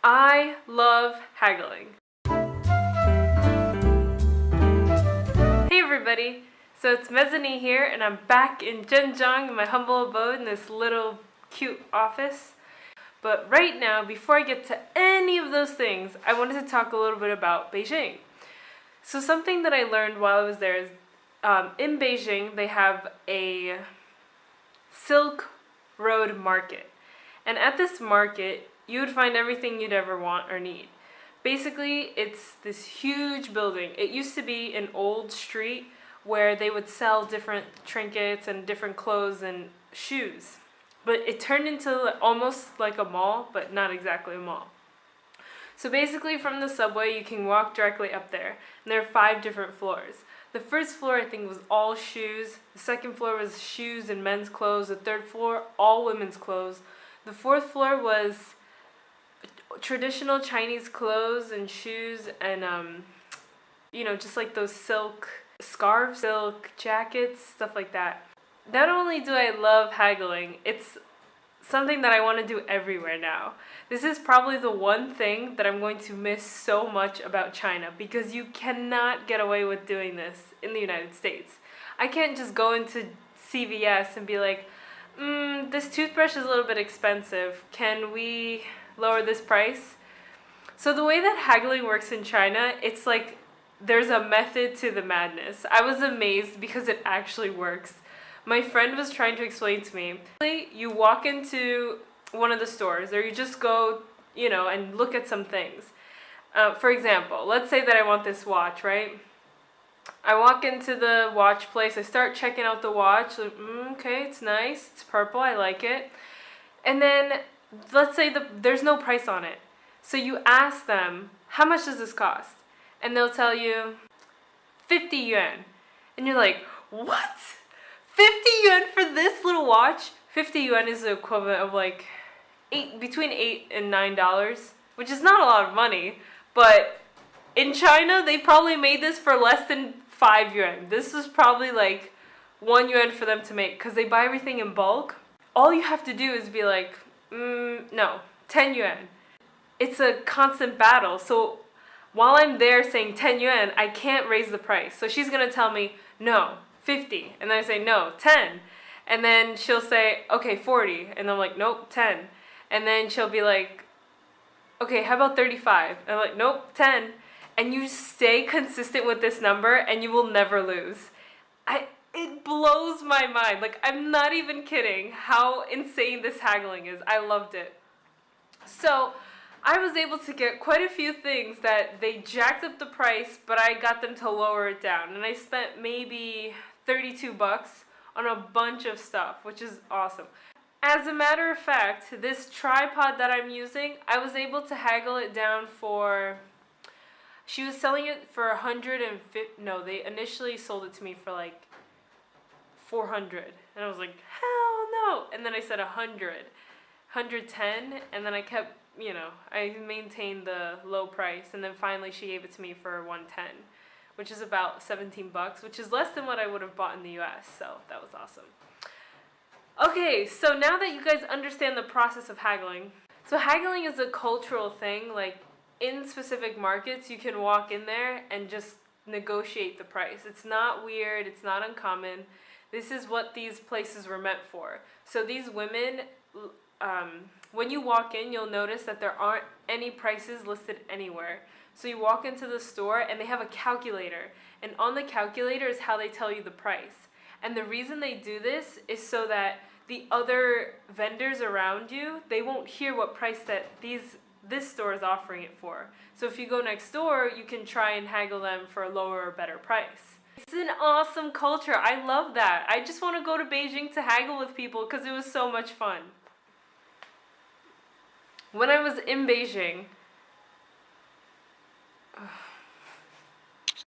I love haggling. Hey everybody! So it's Mezzanine here, and I'm back in Zhenjiang in my humble abode in this little cute office. But right now, before I get to any of those things, I wanted to talk a little bit about Beijing. So something that I learned while I was there is in Beijing they have a Silk Road market. And at this market, you would find everything you'd ever want or need. Basically, it's this huge building. It used to be an old street where they would sell different trinkets and different clothes and shoes. But it turned into almost like a mall, but not exactly a mall. So basically from the subway, you can walk directly up there. And there are 5 different floors. The first floor, I think, was all shoes. The second floor was shoes and men's clothes. The third floor, all women's clothes. The fourth floor was traditional Chinese clothes and shoes and, just like those silk scarves, silk jackets, stuff like that. Not only do I love haggling, it's something that I want to do everywhere now. This is probably the one thing that I'm going to miss so much about China because you cannot get away with doing this in the United States. I can't just go into CVS and be like, this toothbrush is a little bit expensive. Can we lower this price? So the way that haggling works in China, it's like there's a method to the madness. I was amazed because it actually works. My friend was trying to explain to me. You walk into one of the stores or you just go, and look at some things. For example, let's say that I want this watch, right? I walk into the watch place, I start checking out the watch, like, okay, it's nice, it's purple, I like it. And then, let's say there's no price on it. So you ask them, how much does this cost? And they'll tell you, 50 yuan. And you're like, what? 50 yuan for this little watch? 50 yuan is the equivalent of like between $8 and $9, which is not a lot of money, but in China, they probably made this for less than 5 yuan. This is probably like 1 yuan for them to make because they buy everything in bulk. All you have to do is be like, no, 10 yuan. It's a constant battle. So while I'm there saying 10 yuan, I can't raise the price. So she's going to tell me, no, 50. And then I say, no, 10. And then she'll say, okay, 40. And I'm like, nope, 10. And then she'll be like, okay, how about 35? And I'm like, nope, 10. And you stay consistent with this number and you will never lose. It blows my mind. Like, I'm not even kidding how insane this haggling is. I loved it. So I was able to get quite a few things that they jacked up the price, but I got them to lower it down. And I spent maybe 32 bucks on a bunch of stuff, which is awesome. As a matter of fact, this tripod that I'm using, I was able to haggle it down for... She was selling it for 150. No, they initially sold it to me for like 400. And I was like, hell no. And then I said 100, 110. And then I kept, I maintained the low price. And then finally she gave it to me for 110, which is about 17 bucks, which is less than what I would have bought in the US. So that was awesome. Okay, so now that you guys understand the process of haggling. So haggling is a cultural thing, like, in specific markets, you can walk in there and just negotiate the price. It's not weird, it's not uncommon. This is what these places were meant for. So these women, when you walk in, you'll notice that there aren't any prices listed anywhere. So you walk into the store and they have a calculator. And on the calculator is how they tell you the price. And the reason they do this is so that the other vendors around you, they won't hear what price that this store is offering it for. So if you go next door, you can try and haggle them for a lower or better price. It's an awesome culture. I love that. I just want to go to Beijing to haggle with people because it was so much fun. When I was in Beijing,